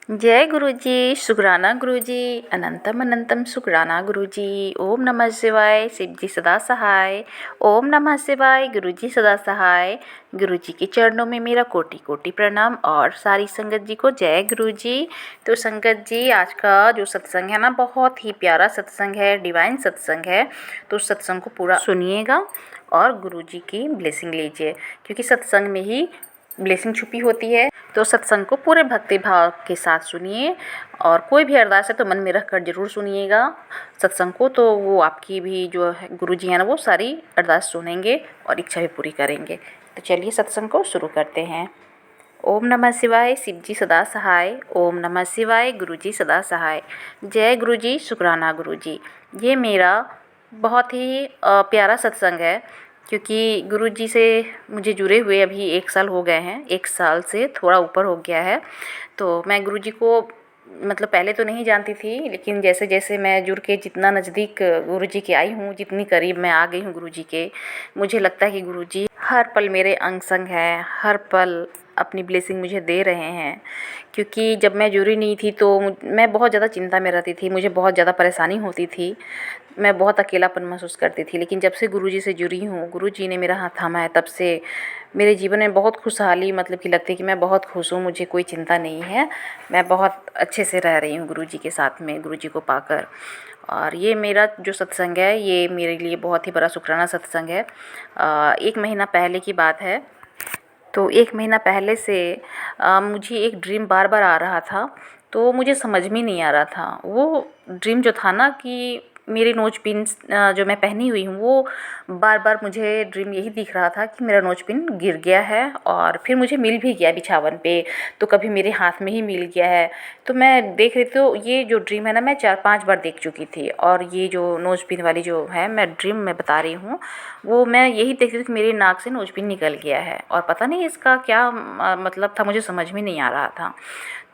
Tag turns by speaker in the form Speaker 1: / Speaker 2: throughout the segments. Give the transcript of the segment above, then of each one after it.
Speaker 1: जय गुरुजी, शुक्राना गुरुजी, अनंतम अनंतम शुक्राना गुरुजी। ओम नमः शिवाय, शिव जी सदा सहाय। ओम नमः शिवाय, गुरुजी सदा सहाय। गुरुजी के चरणों में मेरा कोटि कोटि प्रणाम और सारी संगत जी को जय गुरुजी। तो संगत जी, आज का जो सत्संग है ना, बहुत ही प्यारा सत्संग है, डिवाइन सत्संग है। तो सत्संग को पूरा सुनिएगा और गुरुजी की ब्लेसिंग लीजिए, क्योंकि सत्संग में ही ब्लेसिंग छुपी होती है। तो सत्संग को पूरे भक्ति भाव के साथ सुनिए और कोई भी अरदास है तो मन में रख कर जरूर सुनिएगा सत्संग को। तो वो आपकी भी जो है गुरुजी हैं ना, वो सारी अरदास सुनेंगे और इच्छा भी पूरी करेंगे। तो चलिए सत्संग को शुरू करते हैं। ओम नमः शिवाय, शिव जी सदा सहाय। ओम नमः शिवाय, गुरुजी सदा सहाय। जय गुरुजी, शुक्राना गुरुजी। ये मेरा बहुत ही प्यारा सत्संग है, क्योंकि गुरुजी से मुझे जुड़े हुए अभी 1 साल हो गए हैं, 1 साल से थोड़ा ऊपर हो गया है। तो मैं गुरुजी को मतलब पहले तो नहीं जानती थी, लेकिन जैसे जैसे मैं जुड़ के जितना नज़दीक गुरुजी के आई हूँ, जितनी करीब मैं आ गई हूँ गुरुजी के, मुझे लगता है कि गुरुजी हर पल मेरे अंग संग हैं, हर पल अपनी ब्लेसिंग मुझे दे रहे हैं। क्योंकि जब मैं जुड़ी नहीं थी तो मैं बहुत ज़्यादा चिंता में रहती थी, मुझे बहुत ज़्यादा परेशानी होती थी, मैं बहुत अकेलापन महसूस करती थी। लेकिन जब से गुरुजी से जुड़ी हूँ, गुरुजी ने मेरा हाथ थामा है, तब से मेरे जीवन में बहुत खुशहाली मतलब कि लगती है कि मैं बहुत खुश हूँ, मुझे कोई चिंता नहीं है, मैं बहुत अच्छे से रह रही हूँ गुरुजी के साथ में, गुरुजी को पाकर। और ये मेरा जो सत्संग है, ये मेरे लिए बहुत ही बड़ा शुक्राना सत्संग है। 1 महीना पहले की बात है। तो 1 महीना पहले से मुझे एक ड्रीम बार बार आ रहा था, तो मुझे समझ में नहीं आ रहा था। वो ड्रीम जो था ना, कि मेरी नोज पिन जो मैं पहनी हुई हूँ, वो बार बार मुझे ड्रीम यही दिख रहा था कि मेरा नोज पिन गिर गया है और फिर मुझे मिल भी गया बिछावन पे, तो कभी मेरे हाथ में ही मिल गया है। तो मैं देख रही थी, तो ये जो ड्रीम है ना, मैं 4-5 बार देख चुकी थी। और ये जो नोज पिन वाली जो है मैं ड्रीम में बता रही हूँ, वो मैं यही देख रही थी कि मेरी नाक से नोज पिन निकल गया है और पता नहीं इसका क्या मतलब था, मुझे समझ में नहीं आ रहा था।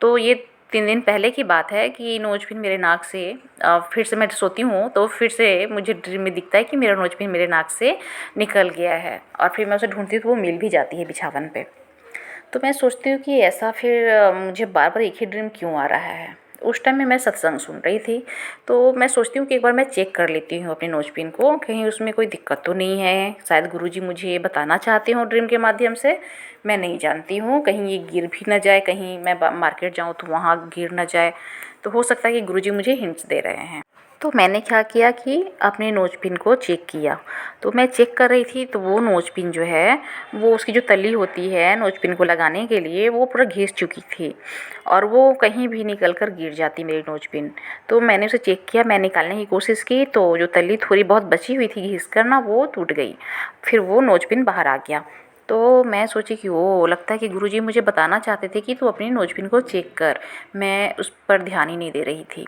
Speaker 1: तो ये 3 दिन पहले की बात है कि नोज पिन मेरे नाक से फिर से मैं सोती हूँ तो फिर से मुझे ड्रीम में दिखता है कि मेरा नोज पिन मेरे नाक से निकल गया है और फिर मैं उसे ढूंढती हूँ तो वो मिल भी जाती है बिछावन पे। तो मैं सोचती हूँ कि ऐसा फिर मुझे बार बार एक ही ड्रीम क्यों आ रहा है। उस टाइम में मैं सत्संग सुन रही थी, तो मैं सोचती हूँ कि एक बार मैं चेक कर लेती हूँ अपनी नोज पिन को, कहीं उसमें कोई दिक्कत तो नहीं है। शायद गुरुजी मुझे ये बताना चाहते हों ड्रीम के माध्यम से, मैं नहीं जानती हूँ। कहीं ये गिर भी ना जाए, कहीं मैं मार्केट जाऊँ तो वहाँ गिर ना जाए, तो हो सकता है कि गुरुजी मुझे हिंट्स दे रहे हैं। तो मैंने क्या किया कि अपने नोज पिन को चेक किया। तो मैं चेक कर रही थी, तो वो नोज पिन जो है, वो उसकी जो तली होती है नोज पिन को लगाने के लिए, वो पूरा घिस चुकी थी और वो कहीं भी निकल कर गिर जाती मेरी नोज पिन। तो मैंने उसे चेक किया, मैं निकालने की कोशिश की, तो जो तली थोड़ी बहुत बची हुई थी घिस कर ना, वो टूट गई, फिर वो नोज पिन बाहर आ गया। तो मैं सोची कि ओ, लगता है कि गुरुजी मुझे बताना चाहते थे कि तू अपनी नोज पिन को चेक कर। मैं उस पर ध्यान ही नहीं दे रही थी,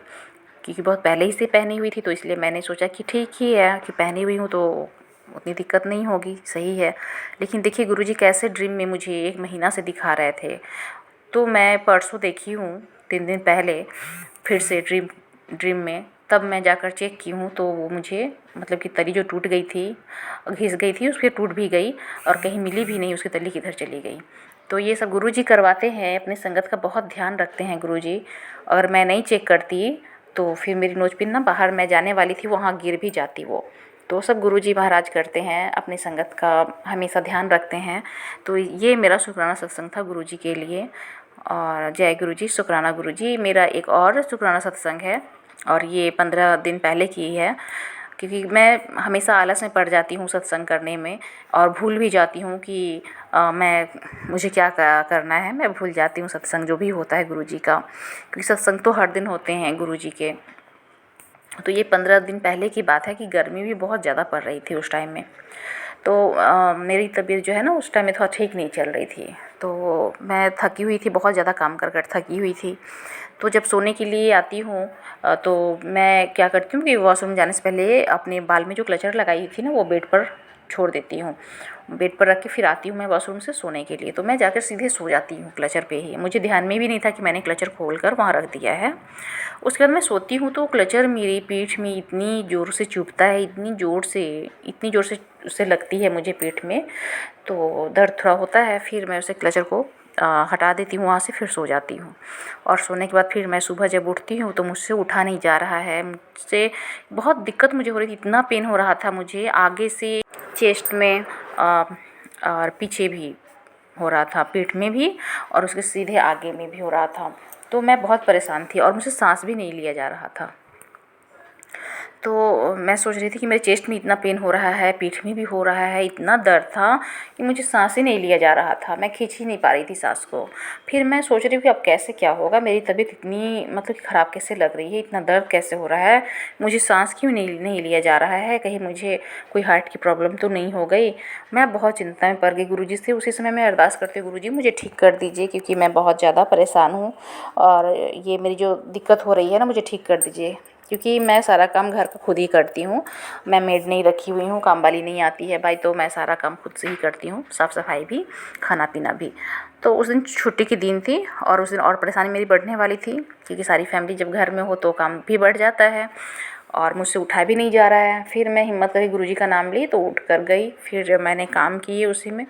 Speaker 1: क्योंकि बहुत पहले ही से पहनी हुई थी, तो इसलिए मैंने सोचा कि ठीक ही है कि पहनी हुई हूँ तो उतनी दिक्कत नहीं होगी, सही है। लेकिन देखिए गुरुजी कैसे ड्रीम में मुझे 1 महीना से दिखा रहे थे। तो मैं परसों देखी हूँ, 3 दिन पहले फिर से ड्रीम में, तब मैं जाकर चेक की हूँ, तो वो मुझे मतलब कि तली जो टूट गई थी, घिस गई थी, उसकी टूट भी गई और कहीं मिली भी नहीं, उसकी तली किधर चली गई। तो ये सब गुरुजी करवाते हैं, अपनी संगत का बहुत ध्यान रखते हैं गुरुजी। अगर मैं नहीं चेक करती तो फिर मेरी नोज पिन ना, बाहर मैं जाने वाली थी वहाँ गिर भी जाती वो। तो सब गुरुजी महाराज करते हैं, अपनी संगत का हमेशा ध्यान रखते हैं। तो ये मेरा शुक्राना सत्संग था गुरुजी के लिए। और जय गुरुजी, शुक्राना गुरुजी। मेरा एक और शुक्राना सत्संग है और ये 15 दिन पहले की है, क्योंकि मैं हमेशा आलस में पड़ जाती हूँ सत्संग करने में और भूल भी जाती हूँ कि मुझे क्या करना है। मैं भूल जाती हूँ सत्संग जो भी होता है गुरुजी का, क्योंकि सत्संग तो हर दिन होते हैं गुरुजी के। तो ये 15 दिन पहले की बात है कि गर्मी भी बहुत ज़्यादा पड़ रही थी उस टाइम में। तो मेरी तबीयत जो है ना, उस टाइम में थोड़ा ठीक नहीं चल रही थी, तो मैं थकी हुई थी, बहुत ज़्यादा काम कर कर थकी हुई थी। तो जब सोने के लिए आती हूँ तो मैं क्या करती हूँ कि वॉशरूम जाने से पहले अपने बाल में जो क्लचर लगाई थी ना, वो बेड पर छोड़ देती हूँ, बेड पर रख के फिर आती हूँ मैं वॉशरूम से सोने के लिए। तो मैं जाकर सीधे सो जाती हूँ क्लचर पे ही, मुझे ध्यान में भी नहीं था कि मैंने क्लचर खोल कर वहाँ रख दिया है। उसके बाद मैं सोती हूँ तो क्लचर मेरी पीठ में इतनी ज़ोर से चुभता है, इतनी ज़ोर से उससे लगती है मुझे पीठ में, तो दर्द थोड़ा होता है। फिर मैं उसे क्लचर को हटा देती हूँ वहाँ से, फिर सो जाती हूँ। और सोने के बाद फिर मैं सुबह जब उठती हूँ तो मुझसे उठा नहीं जा रहा है, मुझसे बहुत दिक्कत मुझे हो रही थी, इतना पेन हो रहा था मुझे आगे से चेस्ट में और पीछे भी हो रहा था, पीठ में भी और उसके सीधे आगे में भी हो रहा था। तो मैं बहुत परेशान थी और मुझसे सांस भी नहीं लिया जा रहा था। तो मैं सोच रही थी कि मेरे चेस्ट में इतना पेन हो रहा है, पीठ में भी हो रहा है, इतना दर्द था कि मुझे सांस ही नहीं लिया जा रहा था, मैं खींच ही नहीं पा रही थी सांस को। फिर मैं सोच रही हूँ कि अब कैसे क्या होगा, मेरी तबीयत इतनी मतलब ख़राब कैसे लग रही है, इतना दर्द कैसे हो रहा है, मुझे सांस क्यों नहीं लिया जा रहा है, कहीं मुझे कोई हार्ट की प्रॉब्लम तो नहीं हो गई। मैं बहुत चिंता में पड़ गई गुरुजी से। उसी समय मैं अरदास करती हूँ, गुरुजी मुझे ठीक कर दीजिए क्योंकि मैं बहुत ज़्यादा परेशान हूँ और ये मेरी जो दिक्कत हो रही है ना, मुझे ठीक कर दीजिए। क्योंकि मैं सारा काम घर का खुद ही करती हूँ, मैं मेड नहीं रखी हुई हूँ, काम वाली नहीं आती है भाई, तो मैं सारा काम खुद से ही करती हूँ, साफ़ सफाई भी, खाना पीना भी। तो उस दिन छुट्टी की दिन थी और उस दिन और परेशानी मेरी बढ़ने वाली थी क्योंकि सारी फैमिली जब घर में हो तो काम भी बढ़ जाता है और मुझसे उठा भी नहीं जा रहा है। फिर मैं हिम्मत करके गुरुजी का नाम ली तो उठ कर गई। फिर जब मैंने काम किए उसी में,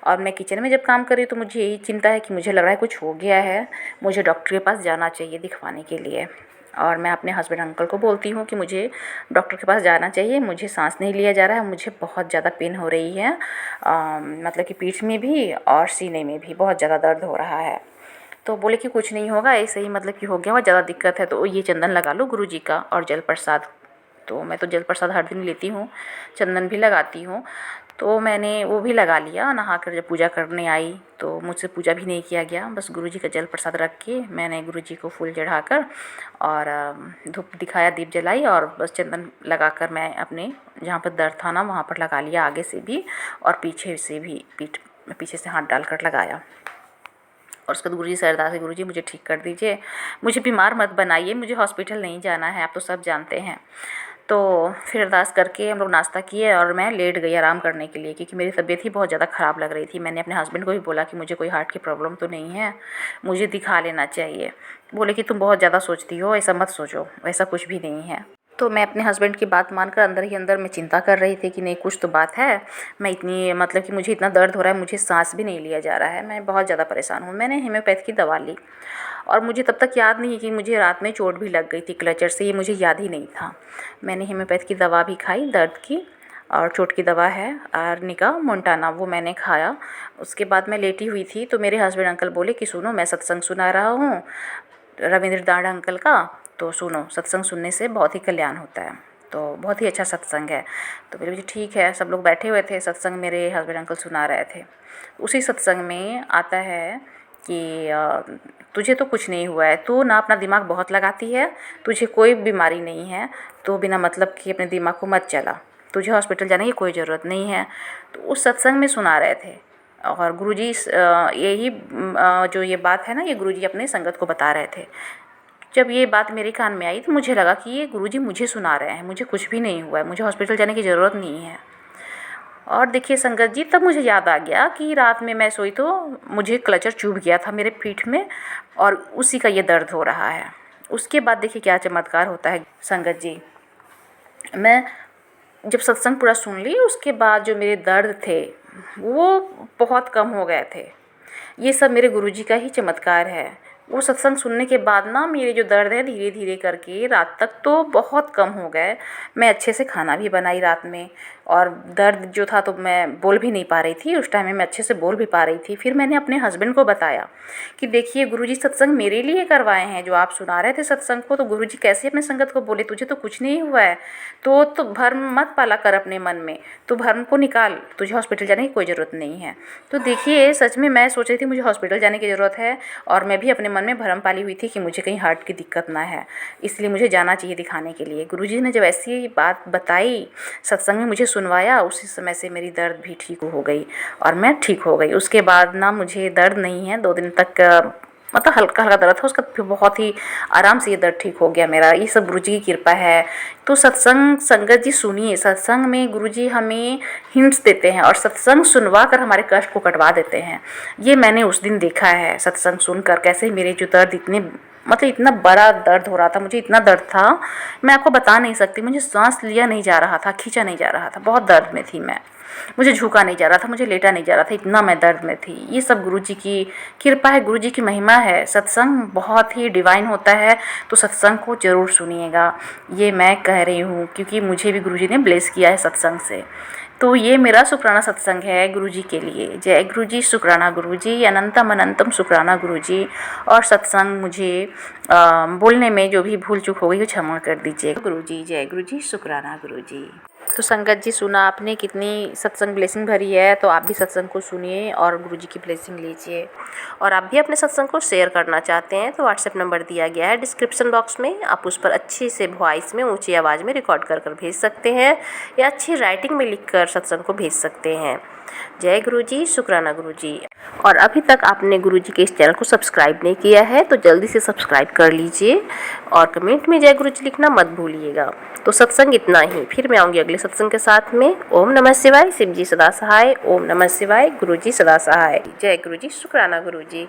Speaker 1: और मैं किचन में जब काम कर रही तो मुझे यही चिंता है कि मुझे लग रहा है कुछ हो गया है, मुझे डॉक्टर के पास जाना चाहिए दिखवाने के लिए। और मैं अपने हस्बैंड अंकल को बोलती हूँ कि मुझे डॉक्टर के पास जाना चाहिए, मुझे सांस नहीं लिया जा रहा है, मुझे बहुत ज़्यादा पेन हो रही है, मतलब कि पीठ में भी और सीने में भी बहुत ज़्यादा दर्द हो रहा है। तो बोले कि कुछ नहीं होगा, ऐसे ही मतलब कि हो गया होगा, ज़्यादा दिक्कत है तो ये चंदन लगा लो गुरुजी का और जल प्रसाद। तो मैं तो जल प्रसाद हर दिन लेती हूँ, चंदन भी लगाती हूँ। तो मैंने वो भी लगा लिया। नहा कर जब पूजा करने आई तो मुझसे पूजा भी नहीं किया गया, बस गुरुजी का जल प्रसाद रख के मैंने गुरुजी को फूल चढ़ाकर और धूप दिखाया, दीप जलाई और बस चंदन लगाकर मैं अपने जहाँ पर दर्द था ना वहाँ पर लगा लिया, आगे से भी और पीछे से भी, पीछे से हाथ डालकर लगाया। और उसके बाद गुरुजी से अरदास है, गुरुजी मुझे ठीक कर दीजिए, मुझे बीमार मत बनाइए, मुझे हॉस्पिटल नहीं जाना है, आप तो सब जानते हैं। तो फिर अरदास करके हम लोग नाश्ता किए और मैं लेट गई आराम करने के लिए क्योंकि मेरी तबीयत ही बहुत ज़्यादा ख़राब लग रही थी। मैंने अपने हस्बैंड को भी बोला कि मुझे कोई हार्ट की प्रॉब्लम तो नहीं है, मुझे दिखा लेना चाहिए। बोले कि तुम बहुत ज़्यादा सोचती हो, ऐसा मत सोचो, वैसा कुछ भी नहीं है। तो मैं अपने हस्बैंड की बात मानकर अंदर ही अंदर मैं चिंता कर रही थी कि नहीं कुछ तो बात है, मैं इतनी मतलब कि मुझे इतना दर्द हो रहा है, मुझे सांस भी नहीं लिया जा रहा है, मैं बहुत ज़्यादा परेशान हूँ। मैंने होम्योपैथ की दवा ली और मुझे तब तक याद नहीं कि मुझे रात में चोट भी लग गई थी क्लचर से, ये मुझे याद ही नहीं था। मैंने होम्योपैथ की दवा भी खाई दर्द की, और चोट की दवा है आर्निका मोंटाना, वो मैंने खाया। उसके बाद मैं लेटी हुई थी तो मेरे हस्बैंड अंकल बोले कि सुनो मैं सत्संग सुना रहा हूँ रविंद्र दाढ़ अंकल का, तो सुनो, सत्संग सुनने से बहुत ही कल्याण होता है, तो बहुत ही अच्छा सत्संग है। तो मेरे मुझे ठीक है, सब लोग बैठे हुए थे, सत्संग मेरे हस्बैंड अंकल सुना रहे थे। उसी सत्संग में आता है कि तुझे तो कुछ नहीं हुआ है, तू ना अपना दिमाग बहुत लगाती है, तुझे कोई बीमारी नहीं है, तो बिना मतलब कि अपने दिमाग को मत चला, तुझे हॉस्पिटल जाने की कोई ज़रूरत नहीं है। तो उस सत्संग में सुना रहे थे और गुरुजी यही जो ये बात है ना, ये गुरुजी अपने संगत को बता रहे थे। जब ये बात मेरे कान में आई तो मुझे लगा कि ये गुरुजी मुझे सुना रहे हैं, मुझे कुछ भी नहीं हुआ है, मुझे हॉस्पिटल जाने की ज़रूरत नहीं है। और देखिए संगत जी, तब मुझे याद आ गया कि रात में मैं सोई तो मुझे क्लचर चुभ गया था मेरे पीठ में और उसी का ये दर्द हो रहा है। उसके बाद देखिए क्या चमत्कार होता है संगत जी। मैं जब सत्संग पूरा सुन ली उसके बाद जो मेरे दर्द थे वो बहुत कम हो गए थे। ये सब मेरे गुरुजी का ही चमत्कार है। वो सत्संग सुनने के बाद ना मेरे जो दर्द है धीरे धीरे करके रात तक तो बहुत कम हो गए। मैं अच्छे से खाना भी बनाई रात में, और दर्द जो था तो मैं बोल भी नहीं पा रही थी, उस टाइम में मैं अच्छे से बोल भी पा रही थी। फिर मैंने अपने हस्बैंड को बताया कि देखिए गुरुजी सत्संग मेरे लिए करवाए हैं, जो आप सुना रहे थे सत्संग को, तो गुरुजी कैसे अपने संगत को बोले तुझे तो कुछ नहीं हुआ है, तो भर्म मत पाला कर अपने मन में, तो भर्म को निकाल, तुझे हॉस्पिटल जाने की कोई ज़रूरत नहीं है। तो देखिए सच में मैं सोच रही थी मुझे हॉस्पिटल जाने की ज़रूरत है, और मैं भी अपने मन में भरम पाली हुई थी कि मुझे कहीं हार्ट की दिक्कत ना है, इसलिए मुझे जाना चाहिए दिखाने के लिए। गुरुजी ने जब ऐसी बात बताई, सत्संग में मुझे सुनवाया, उसी समय से मेरी दर्द भी ठीक हो गई और मैं ठीक हो गई। उसके बाद ना मुझे दर्द नहीं है, 2 दिन तक मतलब हल्का हल्का दर्द था, उसका फिर बहुत ही आराम से ये दर्द ठीक हो गया मेरा। ये सब गुरुजी की कृपा है। तो सत्संग संगत जी सुनिए, सत्संग में गुरुजी हमें हिंट्स देते हैं और सत्संग सुनवा कर हमारे कष्ट को कटवा देते हैं। ये मैंने उस दिन देखा है सत्संग सुनकर, कैसे मेरे जो दर्द इतने मतलब इतना बड़ा दर्द हो रहा था मुझे, इतना दर्द था मैं आपको बता नहीं सकती। मुझे सांस लिया नहीं जा रहा था, खींचा नहीं जा रहा था, बहुत दर्द में थी मैं। मुझे झुका नहीं जा रहा था, मुझे लेटा नहीं जा रहा था, इतना मैं दर्द में थी। ये सब गुरुजी की कृपा है, गुरुजी की महिमा है। सत्संग बहुत ही डिवाइन होता है, तो सत्संग को ज़रूर सुनिएगा। ये मैं कह रही हूँ क्योंकि मुझे भी गुरुजी ने ब्लेस किया है सत्संग से। तो ये मेरा शुक्राना सत्संग है गुरुजी के लिए। जय गुरुजी, शुक्राना गुरुजी, अनंतम अनंतम शुक्राना गुरुजी। और सत्संग मुझे बोलने में जो भी भूल चूक हो गई वो क्षमा कर दीजिए गुरुजी। जय गुरुजी, शुक्राना गुरुजी। तो संगत जी, सुना आपने कितनी सत्संग ब्लेसिंग भरी है, तो आप भी सत्संग को सुनिए और गुरुजी की ब्लेसिंग लीजिए। और आप भी अपने सत्संग को शेयर करना चाहते हैं तो व्हाट्सएप नंबर दिया गया है डिस्क्रिप्शन बॉक्स में, आप उस पर अच्छे से वॉइस में ऊंची आवाज़ में रिकॉर्ड कर भेज सकते हैं, या अच्छी राइटिंग में लिख कर सत्संग को भेज सकते हैं। जय गुरुजी, शुक्राना गुरुजी। और अभी तक आपने गुरुजी के इस चैनल को सब्सक्राइब नहीं किया है तो जल्दी से सब्सक्राइब कर लीजिए, और कमेंट में जय गुरुजी लिखना मत भूलिएगा। तो सत्संग इतना ही, फिर मैं आऊँगी अगले सत्संग के साथ में। ओम नमः शिवाय, शिव जी सदा सहाय। ओम नमः शिवाय, गुरुजी सदा सहाय। जय गुरुजी, शुक्राना गुरुजी।